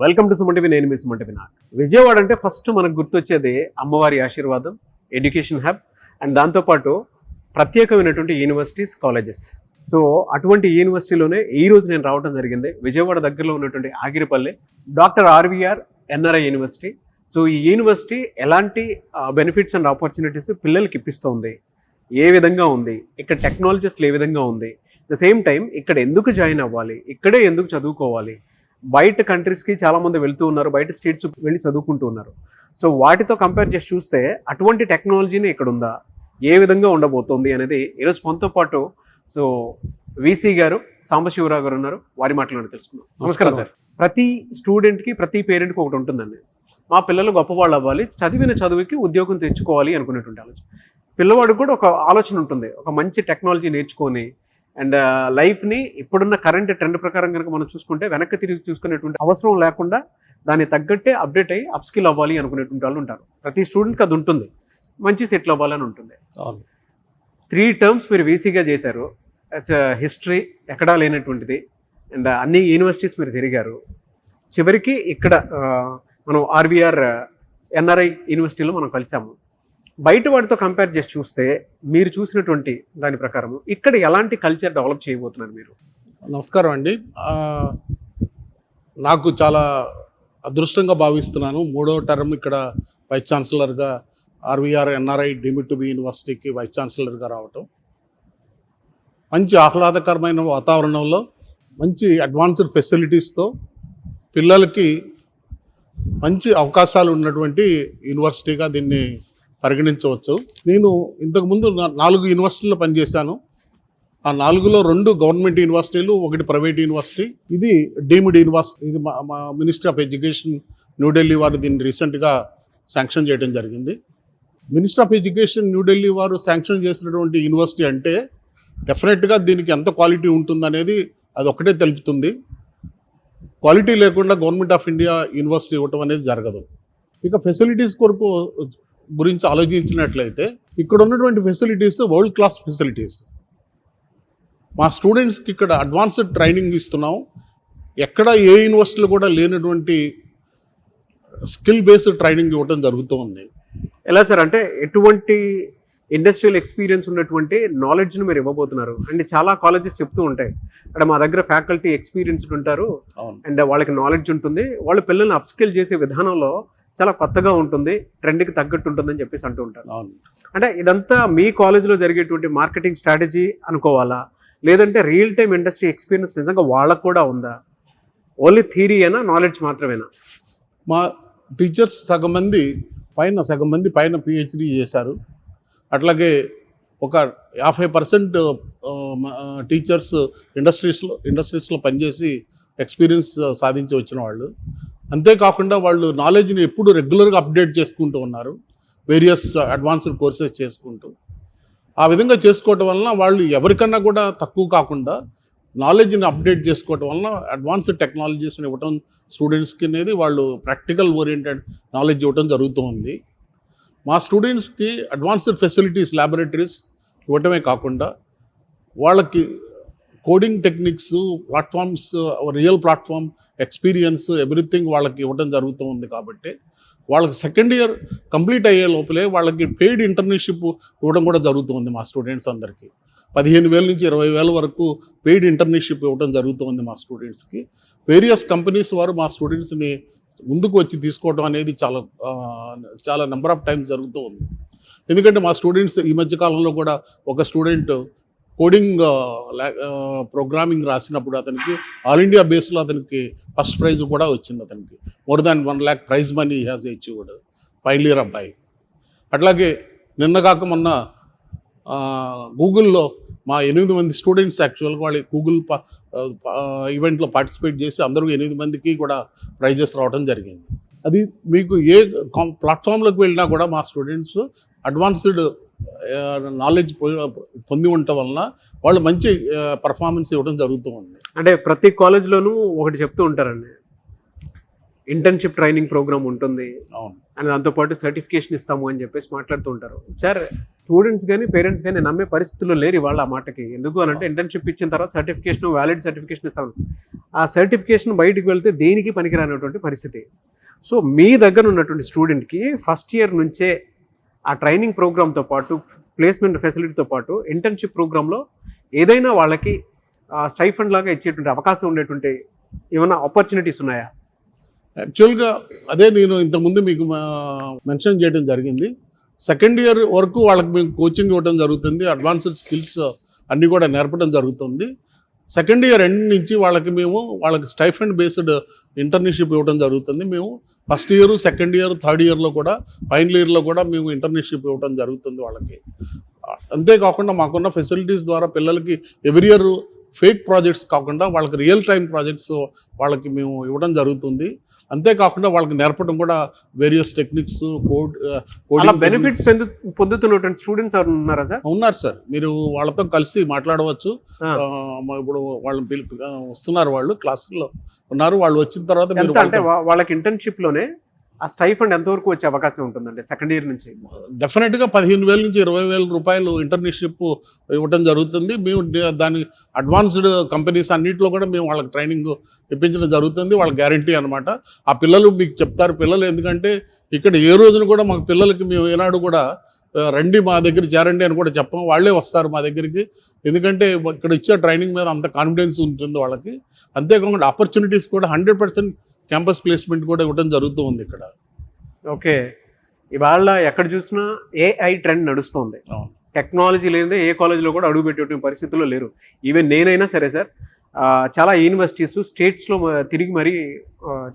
Welcome to Suman TV. నేను మీ Suman TV. Vijayawada అంటే first మనకు గుర్తొచ్చేది అమ్మవారి ఆశీర్వాదం, ఎడ్యుకేషన్ హబ్ అండ్ దాంతోపాటు ప్రత్యేకమైనటువంటి యూనివర్సిటీస్, కాలేజెస్. సో అటువంటి యూనివర్సిటీలోనే ఈ రోజు నేను రావడం జరిగింది. విజయవాడ దగ్గరలో ఉన్నటువంటి Agiripalli doctor RVR NRI university. So ఈ యూనివర్సిటీ ఎలాంటి బెనిఫిట్స్ అండ్ ఆపర్చునిటీస్ పిల్లలకి ఇప్పిస్తుంది, ఏ విధంగా ఉంది, ఇక్కడ టెక్నాలజీస్లో ఏ విధంగా ఉంది, ద సేమ్ టైం ఇక్కడ ఎందుకు జాయిన్ అవ్వాలి, ఇక్కడే ఎందుకు చదువుకోవాలి, బయట కంట్రీస్కి చాలామంది వెళ్తూ ఉన్నారు, బయట స్టేట్స్ వెళ్ళి చదువుకుంటూ ఉన్నారు. సో వాటితో కంపేర్ చేసి చూస్తే అటువంటి టెక్నాలజీని ఇక్కడ ఉందా, ఏ విధంగా ఉండబోతోంది అనేది ఈరోజు మనతో పాటు సో వీసీ గారు, సాంబశివరావు గారు ఉన్నారు. వారి మాటలను తెలుసుకుందాం. నమస్కారం సార్. ప్రతి స్టూడెంట్కి, ప్రతి పేరెంట్కి ఒకటి ఉంటుందండి, మా పిల్లలు గొప్పవాళ్ళు అవ్వాలి, చదివిన చదువుకి ఉద్యోగం తెచ్చుకోవాలి అనుకునేటువంటి ఆలోచన. పిల్లవాడికి కూడా ఒక ఆలోచన ఉంటుంది, ఒక మంచి టెక్నాలజీ నేర్చుకొని అండ్ లైఫ్ని ఇప్పుడున్న కరెంట్ ట్రెండ్ ప్రకారం కనుక మనం చూసుకుంటే వెనక్కి తిరిగి చూసుకునేటువంటి అవసరం లేకుండా దాన్ని తగ్గట్టే అప్డేట్ అయ్యి అప్స్కిల్ అవ్వాలి అనుకునేటువంటి వాళ్ళు ఉంటారు. ప్రతి స్టూడెంట్కి అది ఉంటుంది, మంచి సెటిల్ అవ్వాలని ఉంటుంది. 3 terms మీరు వీసీగా చేశారు. హిస్టరీ ఎక్కడా లేనటువంటిది అండ్ అన్ని యూనివర్సిటీస్ మీరు తిరిగారు. చివరికి ఇక్కడ మనం ఆర్వీఆర్ ఎన్ఆర్ఐ యూనివర్సిటీలో మనం కలిసాము. బయట వాటితో కంపేర్ చేసి చూస్తే మీరు చూసినటువంటి దాని ప్రకారం ఇక్కడ ఎలాంటి కల్చర్ డెవలప్ చేయబోతున్నారు మీరు? నమస్కారం అండి. నాకు చాలా అదృష్టంగా భావిస్తున్నాను 3వ టర్మ్ ఇక్కడ వైస్ ఛాన్సలర్గా RVR NRI deemed to be యూనివర్సిటీకి వైస్ ఛాన్సలర్గా రావటం. మంచి ఆహ్లాదకరమైన వాతావరణంలో మంచి అడ్వాన్స్డ్ ఫెసిలిటీస్తో పిల్లలకి మంచి అవకాశాలు ఉన్నటువంటి యూనివర్సిటీగా దీన్ని పరిగణించవచ్చు. నేను ఇంతకుముందు 4 యూనివర్సిటీల్లో పనిచేశాను. ఆ 4లో 2 గవర్నమెంట్ యూనివర్సిటీలు, 1 ప్రైవేట్ యూనివర్సిటీ. ఇది డీమ్డ్ యూనివర్సిటీ. ఇది మా మినిస్ట్రీ ఆఫ్ ఎడ్యుకేషన్ న్యూఢిల్లీ వారు దీన్ని రీసెంట్గా శాంక్షన్ చేయడం జరిగింది. మినిస్ట్రీ ఆఫ్ ఎడ్యుకేషన్ న్యూఢిల్లీ వారు శాంక్షన్ చేసినటువంటి యూనివర్సిటీ అంటే డెఫినెట్గా దీనికి ఎంత క్వాలిటీ ఉంటుందనేది అది ఒకటే తెలుపుతుంది. క్వాలిటీ లేకుండా గవర్నమెంట్ ఆఫ్ ఇండియా యూనివర్సిటీ ఇవ్వటం అనేది జరగదు. ఇక ఫెసిలిటీస్ గురించి ఆలోచించినట్లయితే ఇక్కడ ఉన్నటువంటి ఫెసిలిటీస్ వరల్డ్ క్లాస్ ఫెసిలిటీస్. మా స్టూడెంట్స్కి ఇక్కడ అడ్వాన్స్డ్ ట్రైనింగ్ ఇస్తున్నాం. ఎక్కడ ఏ యూనివర్సిటీలో కూడా లేనటువంటి స్కిల్ బేస్డ్ ట్రైనింగ్ ఇవ్వడం జరుగుతూ ఉంది. ఎలా సార్, అంటే ఎటువంటి ఇండస్ట్రియల్ ఎక్స్పీరియన్స్ ఉన్నటువంటి నాలెడ్జ్ని మీరు ఇవ్వబోతున్నారు? అండ్ చాలా కాలేజెస్ చెప్తూ ఉంటాయి అంటే మా దగ్గర ఫ్యాకల్టీ ఎక్స్పీరియన్స్డ్ ఉంటారు అండ్ వాళ్ళకి నాలెడ్జ్ ఉంటుంది, వాళ్ళు పిల్లల్ని అప్స్కిల్ చేసే విధానంలో చాలా కొత్తగా ఉంటుంది, ట్రెండ్కి తగ్గట్టు ఉంటుందని చెప్పేసి అంటూ ఉంటారు. అంటే ఇదంతా మీ కాలేజ్లో జరిగేటువంటి మార్కెటింగ్ స్ట్రాటజీ అనుకోవాలా, లేదంటే రియల్ టైమ్ ఇండస్ట్రీ ఎక్స్పీరియన్స్ నిజంగా వాళ్ళకు కూడా ఉందా? ఓన్లీ థియరీ అయినా, నాలెడ్జ్ మాత్రమేనా? మా టీచర్స్ సగం మంది పైన పిహెచ్డి చేశారు. అట్లాగే ఒక 50% టీచర్స్ ఇండస్ట్రీస్లో పనిచేసి ఎక్స్పీరియన్స్ సాధించి వచ్చిన వాళ్ళు. అంతేకాకుండా వాళ్ళు నాలెడ్జ్ని ఎప్పుడు రెగ్యులర్గా అప్డేట్ చేసుకుంటూ ఉన్నారు, వేరియస్ అడ్వాన్స్డ్ కోర్సెస్ చేసుకుంటూ. ఆ విధంగా చేసుకోవటం వలన వాళ్ళు ఎవరికన్నా కూడా తక్కువ కాకుండా నాలెడ్జ్ని అప్డేట్ చేసుకోవటం వలన అడ్వాన్స్డ్ టెక్నాలజీస్ని ఇవ్వటం స్టూడెంట్స్కి అనేది వాళ్ళు ప్రాక్టికల్ ఓరియంటెడ్ నాలెడ్జ్ ఇవ్వటం జరుగుతూ ఉంది. మా స్టూడెంట్స్కి అడ్వాన్స్డ్ ఫెసిలిటీస్, ల్యాబొరేటరీస్ ఇవ్వటమే కాకుండా వాళ్ళకి coding techniques, platforms, real platform experience, everything వాళ్ళకి ఇవ్వడం జరుగుతూ ఉంది. కాబట్టి వాళ్ళకి 2nd ఇయర్ కంప్లీట్ అయ్యే లోపలే వాళ్ళకి పెయిడ్ ఇంటర్న్షిప్ ఇవ్వడం కూడా జరుగుతుంది. మా స్టూడెంట్స్ అందరికీ 15,000 నుంచి 20,000 వరకు పెయిడ్ ఇంటర్న్షిప్ ఇవ్వడం జరుగుతుంది మా స్టూడెంట్స్కి. వేరియస్ కంపెనీస్ వారు మా స్టూడెంట్స్ని ముందుకు వచ్చి తీసుకోవడం అనేది చాలా నెంబర్ ఆఫ్ టైమ్స్ జరుగుతూ ఉంది. ఎందుకంటే మా స్టూడెంట్స్ ఈ మధ్యకాలంలో కూడా ఒక స్టూడెంట్ కోడింగ్ ప్రోగ్రామింగ్ రాసినప్పుడు అతనికి ఆల్ ఇండియా బేస్లో అతనికి ఫస్ట్ ప్రైజ్ కూడా వచ్చింది. అతనికి more than 1 lakh prize money has achieved, final year అబ్బాయి. అట్లాగే నిన్నగాక మొన్న గూగుల్లో మా 8 మంది స్టూడెంట్స్ యాక్చువల్గా వాళ్ళు గూగుల్ ఈవెంట్లో పార్టిసిపేట్ చేసి అందరూ 8 మందికి కూడా ప్రైజెస్ రావడం జరిగింది. అది మీకు ఏ ప్లాట్ఫామ్లోకి వెళ్ళినా కూడా మా స్టూడెంట్స్ అడ్వాన్స్డ్ నాలెడ్జ్ పొంది ఉండటం వలన వాళ్ళు మంచి పర్ఫార్మెన్స్ ఇవ్వడం జరుగుతూ ఉంది. అంటే ప్రతి కాలేజ్లోనూ ఒకటి చెప్తూ ఉంటారండి, ఇంటర్న్షిప్ ట్రైనింగ్ ప్రోగ్రామ్ ఉంటుంది అవును. అండ్ దాంతోపాటు సర్టిఫికేషన్ ఇస్తాము అని చెప్పేసి మాట్లాడుతూ ఉంటారు. సార్ స్టూడెంట్స్ కానీ పేరెంట్స్ కానీ నమ్మే పరిస్థితుల్లో లేరు వాళ్ళ మాటకి. ఎందుకు అని అంటే ఇంటర్న్షిప్ ఇచ్చిన తర్వాత సర్టిఫికేషన్, వ్యాలిడ్ సర్టిఫికేషన్ ఇస్తాము. ఆ సర్టిఫికేషన్ బయటికి వెళ్తే దేనికి పనికిరానటువంటి పరిస్థితి. సో మీ దగ్గర ఉన్నటువంటి స్టూడెంట్కి ఫస్ట్ ఇయర్ నుంచే ఆ ట్రైనింగ్ ప్రోగ్రామ్తో పాటు ప్లేస్మెంట్ ఫెసిలిటీతో పాటు ఇంటర్న్షిప్ ప్రోగ్రాంలో ఏదైనా వాళ్ళకి స్టైఫండ్ లాగా ఇచ్చేటువంటి అవకాశం ఉండేటువంటి ఏమైనా ఆపర్చునిటీస్ ఉన్నాయా? యాక్చువల్గా అదే నేను ఇంతకుముందు మీకు మెన్షన్ చేయడం జరిగింది. సెకండ్ ఇయర్ వరకు వాళ్ళకి మేము కోచింగ్ ఇవ్వడం జరుగుతుంది, అడ్వాన్స్డ్ స్కిల్స్ అన్నీ కూడా నేర్పడం జరుగుతుంది. సెకండ్ ఇయర్ ఎండ్ నుంచి వాళ్ళకి స్టైఫండ్ బేస్డ్ ఇంటర్న్షిప్ ఇవ్వడం జరుగుతుంది. మేము first year, second year, third ఇయర్లో కూడా, ఫైనల్ ఇయర్లో కూడా మేము ఇంటర్న్షిప్ ఇవ్వడం జరుగుతుంది వాళ్ళకి. అంతేకాకుండా మాకున్న ఫెసిలిటీస్ ద్వారా పిల్లలకి ఎవ్రీ ఇయర్ ఫేక్ ప్రాజెక్ట్స్ కాకుండా వాళ్ళకి రియల్ టైం ప్రాజెక్ట్స్ వాళ్ళకి మేము ఇవ్వడం జరుగుతుంది. అంతేకాకుండా వాళ్ళకి నేర్పడం కూడా వేరియస్ టెక్నిక్స్, బెనిఫిట్స్ పొందుతున్నటువంటి స్టూడెంట్స్ ఉన్నారా సార్? ఉన్నారు సార్. మీరు వాళ్ళతో కలిసి మాట్లాడవచ్చు. ఇప్పుడు వాళ్ళని వస్తున్నారు, వాళ్ళు క్లాసుల్లో ఉన్నారు. వాళ్ళు వచ్చిన తర్వాత అంటే వాళ్ళకి ఇంటర్న్షిప్ లోనే ఆ స్టైఫండ్ ఎంతవరకు వచ్చే అవకాశం ఉంటుందండి సెకండ్ ఇయర్ నుంచి? డెఫినెట్గా 15,000 నుంచి 20,000 రూపాయలు ఇంటర్న్షిప్ ఇవ్వడం జరుగుతుంది. మేము దాని అడ్వాన్స్డ్ కంపెనీస్ అన్నింటిలో కూడా మేము వాళ్ళకి ట్రైనింగ్ ఇప్పించడం జరుగుతుంది. వాళ్ళ గ్యారంటీ అనమాట. ఆ పిల్లలు మీకు చెప్తారు. పిల్లలు ఎందుకంటే ఇక్కడ ఏ రోజున కూడా మాకు పిల్లలకి మేము ఏనాడు కూడా రండి మా దగ్గర చేరండి అని కూడా చెప్పాం. వాళ్ళే వస్తారు మా దగ్గరికి. ఎందుకంటే ఇక్కడ ఇచ్చే ట్రైనింగ్ మీద అంత కాన్ఫిడెన్స్ ఉంటుంది వాళ్ళకి. అంతేకాకుండా ఆపర్చునిటీస్ కూడా 100% క్యాంపస్ ప్లేస్మెంట్ కూడా ఇవ్వడం జరుగుతూ ఉంది ఇక్కడ. ఓకే, ఇవాళ ఎక్కడ చూసినా ఏఐ ట్రెండ్ నడుస్తుంది. టెక్నాలజీ లేనిదే ఏ కాలేజీలో కూడా అడుగు పెట్టే పరిస్థితుల్లో లేరు. ఈవెన్ నేనైనా సరే సార్, చాలా యూనివర్సిటీస్ స్టేట్స్లో తిరిగి మరీ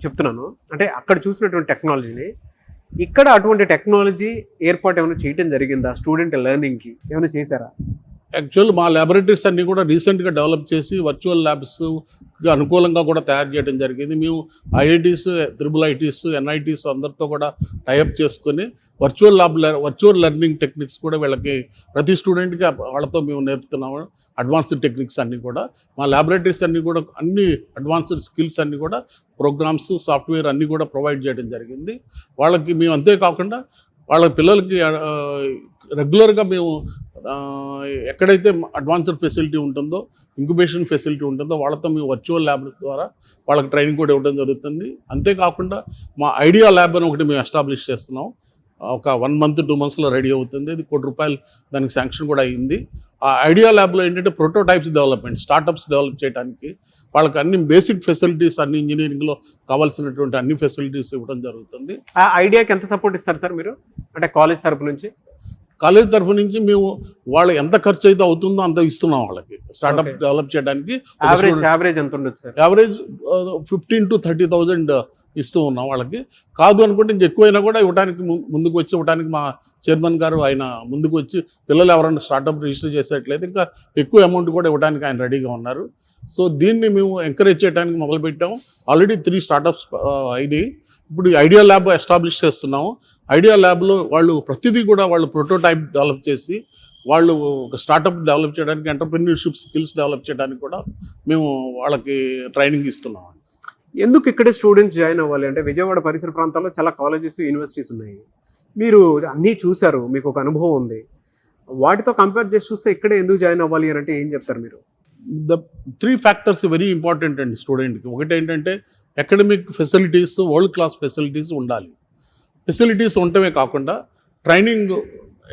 చెప్తున్నాను. అంటే అక్కడ చూసినటువంటి టెక్నాలజీని ఇక్కడ అటువంటి టెక్నాలజీ ఏర్పాటు ఏమైనా చేయడం జరిగిందా? స్టూడెంట్ లెర్నింగ్కి ఏమైనా చేశారా? యాక్చువల్ మా ల్యాబొరేటరీస్ అన్నీ కూడా రీసెంట్గా డెవలప్ చేసి వర్చువల్ ల్యాబ్స్కి అనుకూలంగా కూడా తయారు చేయడం జరిగింది. మేము ఐఐటీస్, IIITs, NITs అందరితో కూడా టైఅప్ చేసుకొని వర్చువల్ లెర్నింగ్ టెక్నిక్స్ కూడా వీళ్ళకి ప్రతి స్టూడెంట్కి వాళ్ళతో మేము నేర్పుతున్నాము. అడ్వాన్స్డ్ టెక్నిక్స్ అన్నీ కూడా మా ల్యాబొరేటరీస్ అన్నీ కూడా అన్ని అడ్వాన్స్డ్ స్కిల్స్ అన్నీ కూడా ప్రోగ్రామ్స్, సాఫ్ట్వేర్ అన్నీ కూడా ప్రొవైడ్ చేయడం జరిగింది వాళ్ళకి. మేము అంతేకాకుండా వాళ్ళ పిల్లలకి రెగ్యులర్గా మేము ఎక్కడైతే అడ్వాన్స్డ్ ఫెసిలిటీ ఉంటుందో, ఇంక్యుబేషన్ ఫెసిలిటీ ఉంటుందో వాళ్ళతో మేము వర్చువల్ ల్యాబ్ ద్వారా వాళ్ళకి ట్రైనింగ్ కూడా ఇవ్వడం జరుగుతుంది. అంతేకాకుండా మా ఐడియా ల్యాబ్ అని ఒకటి మేము ఎస్టాబ్లిష్ చేస్తున్నాం. ఒక 1 month 2 monthsలో రెడీ అవుతుంది. అది ₹1 కోటి దానికి శాంక్షన్ కూడా అయింది. ఆ ఐడియా ల్యాబ్లో ఏంటంటే ప్రోటోటైప్స్ డెవలప్మెంట్, స్టార్టప్స్ డెవలప్ చేయడానికి వాళ్ళకి అన్ని బేసిక్ ఫెసిలిటీస్, అన్ని ఇంజనీరింగ్లో కావాల్సినటువంటి అన్ని ఫెసిలిటీస్ ఇవ్వడం జరుగుతుంది. ఆ ఐడియాకి ఎంత సపోర్ట్ ఇస్తారు సార్ మీరు, అంటే కాలేజ్ తరపు నుంచి? కాలేజ్ తరఫు నుంచి మేము వాళ్ళు ఎంత ఖర్చు అయితే అవుతుందో అంత ఇస్తున్నాం వాళ్ళకి స్టార్ట్అప్ డెవలప్ చేయడానికి. యావరేజ్ ఎంత ఉండొచ్చు సార్? యావరేజ్ 15,000 to 30,000 ఇస్తూ ఉన్నాం వాళ్ళకి. కాదు అనుకుంటే ఇంకెక్కువైనా కూడా ఇవ్వడానికి ముందుకు ఇవ్వడానికి మా చైర్మన్ గారు ఆయన ముందుకు వచ్చి పిల్లలు ఎవరైనా స్టార్ట్అప్ రిజిస్టర్ చేసేట్లయితే ఇంకా ఎక్కువ అమౌంట్ కూడా ఇవ్వడానికి ఆయన రెడీగా ఉన్నారు. సో దీన్ని మేము ఎంకరేజ్ చేయడానికి మొదలుపెట్టాము. ఆల్రెడీ 3 స్టార్టప్స్ అయినాయి. ఇప్పుడు ఐడియా ల్యాబ్ ఎస్టాబ్లిష్ చేస్తున్నాము. ఐడియా ల్యాబ్లో వాళ్ళు ప్రతిదీ కూడా వాళ్ళు ప్రోటోటైప్ డెవలప్ చేసి వాళ్ళు ఒక స్టార్టప్ డెవలప్ చేయడానికి, ఎంటర్‌ప్రెన్యూర్‌షిప్ స్కిల్స్ డెవలప్ చేయడానికి కూడా మేము వాళ్ళకి ట్రైనింగ్ ఇస్తున్నాం. ఎందుకు ఇక్కడే స్టూడెంట్స్ జాయిన్ అవ్వాలి? అంటే విజయవాడ పరిసర ప్రాంతాల్లో చాలా కాలేజెస్, యూనివర్సిటీస్ ఉన్నాయి. మీరు అన్నీ చూశారు, మీకు ఒక అనుభవం ఉంది. వాటితో కంపేర్ చేసి చూస్తే ఇక్కడే ఎందుకు జాయిన్ అవ్వాలి అని అంటే ఏం చెప్తారు మీరు? ద 3 factors వెరీ ఇంపార్టెంట్ అండి స్టూడెంట్కి. ఒకటి ఏంటంటే academic facilities, world class facilities ఉండాలి. ఫెసిలిటీస్ ఉండటమే కాకుండా ట్రైనింగ్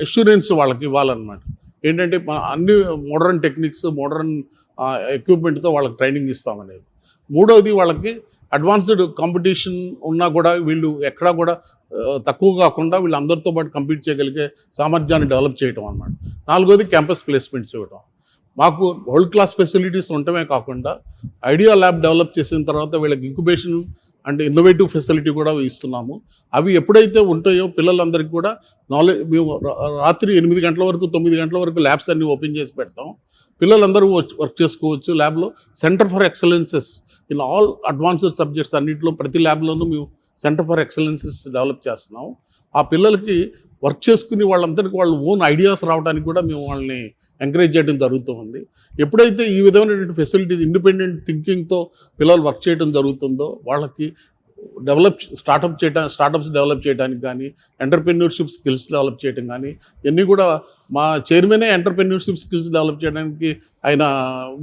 అష్యూరెన్స్ వాళ్ళకి ఇవ్వాలన్నమాట. ఏంటంటే అన్ని మోడర్న్ టెక్నిక్స్, మోడర్న్ ఎక్విప్మెంట్తో వాళ్ళకి ట్రైనింగ్ ఇస్తామనేది. మూడవది వాళ్ళకి అడ్వాన్స్డ్ కాంపిటీషన్ ఉన్నా కూడా వీళ్ళు ఎక్కడా కూడా తక్కువ కాకుండా వీళ్ళు అందరితో పాటు కంపీట్ చేయగలిగే సామర్థ్యాన్ని డెవలప్ చేయటం అన్నమాట. నాలుగోది క్యాంపస్ ప్లేస్మెంట్స్ ఇవ్వటం. మాకు వరల్డ్ క్లాస్ ఫెసిలిటీస్ ఉండటమే కాకుండా ఐడియా ల్యాబ్ డెవలప్ చేసిన తర్వాత వీళ్ళకి ఇంక్యుబేషన్ అండ్ ఇన్నోవేటివ్ ఫెసిలిటీ కూడా ఇస్తున్నాము. అవి ఎప్పుడైతే ఉంటాయో పిల్లలందరికీ కూడా మేము రాత్రి 8 గంటల వరకు 9 గంటల వరకు ల్యాబ్స్ అన్నీ ఓపెన్ చేసి పెడతాం. పిల్లలందరూ వర్క్ చేసుకోవచ్చు ల్యాబ్లో. Centre for excellences in all advanced subjects అన్నింటిలో ప్రతి ల్యాబ్లోనూ మేము సెంటర్ ఫర్ ఎక్సలెన్సెస్ డెవలప్ చేస్తున్నాం. ఆ పిల్లలకి వర్క్ చేసుకుని వాళ్ళందరికీ వాళ్ళ ఓన్ ఐడియాస్ రావడానికి కూడా మేము వాళ్ళని ఎంకరేజ్ చేయడం జరుగుతూ ఉంది. ఎప్పుడైతే ఈ విధమైనటువంటి ఫెసిలిటీస్, ఇండిపెండెంట్ థింకింగ్తో పిల్లలు వర్క్ చేయడం జరుగుతుందో వాళ్ళకి స్టార్టప్స్ డెవలప్ చేయడానికి కానీ, ఎంటర్‌ప్రెన్యూర్‌షిప్ స్కిల్స్ డెవలప్ చేయడం కానీ, ఇవన్నీ కూడా మా చైర్మనే ఎంటర్‌ప్రెన్యూర్‌షిప్ స్కిల్స్ డెవలప్ చేయడానికి ఆయన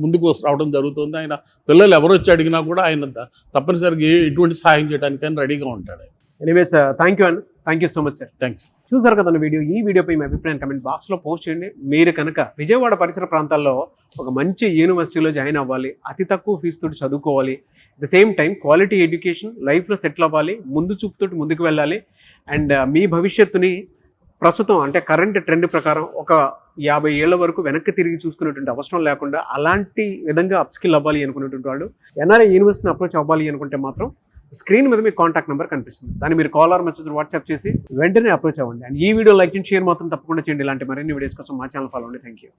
ముందుకు రావడం జరుగుతుంది. ఆయన పిల్లలు ఎవరొచ్చి అడిగినా కూడా ఆయన తప్పనిసరిగా ఎటువంటి సహాయం చేయడానికి ఆయన రెడీగా ఉంటాడు. ఎనీవేస్ థ్యాంక్ యూ అండి. Thank you so much sir. Thank you. చూసారు కదా వీడియో. ఈ వీడియోపై మీ అభిప్రాయం కమెంట్ బాక్స్లో పోస్ట్ చేయండి. మీరు కనుక విజయవాడ పరిసర ప్రాంతాల్లో ఒక మంచి యూనివర్సిటీలో జాయిన్ అవ్వాలి, అతి తక్కువ ఫీజుతో చదువుకోవాలి, the same time quality education, లైఫ్లో సెటిల్ అవ్వాలి, ముందు చూపుతోటి ముందుకు వెళ్ళాలి, అండ్ మీ భవిష్యత్తుని ప్రస్తుతం అంటే కరెంట్ ట్రెండ్ ప్రకారం ఒక 50 ఏళ్ల వరకు వెనక్కి తిరిగి చూసుకునేటువంటి అవసరం లేకుండా అలాంటి విధంగా అప్స్కిల్ అవ్వాలి అనుకునేటువంటి వాళ్ళు ఎన్ఆర్ఐ యూనివర్సిటీని అప్రోచ్ అవ్వాలి అనుకుంటే మాత్రం స్క్రీన్ మీద మీ కాంటాక్ట్ నెంబర్ కనిపిస్తుంది. దాన్ని మీరు కాల్ ఆర్ మెసేజ్ వాట్సాప్ చేసి వెంటనే అప్రోచ్ అవ్వండి. అండ్ ఈ వీడియో లైక్ చేయండి, షేర్ మాత్రం తప్పకుండా చేయండి. ఇలాంటి మరిన్ని వీడియోస్ కోసం మా ఛానల్ ఫాలో అవ్వండి. Thank you.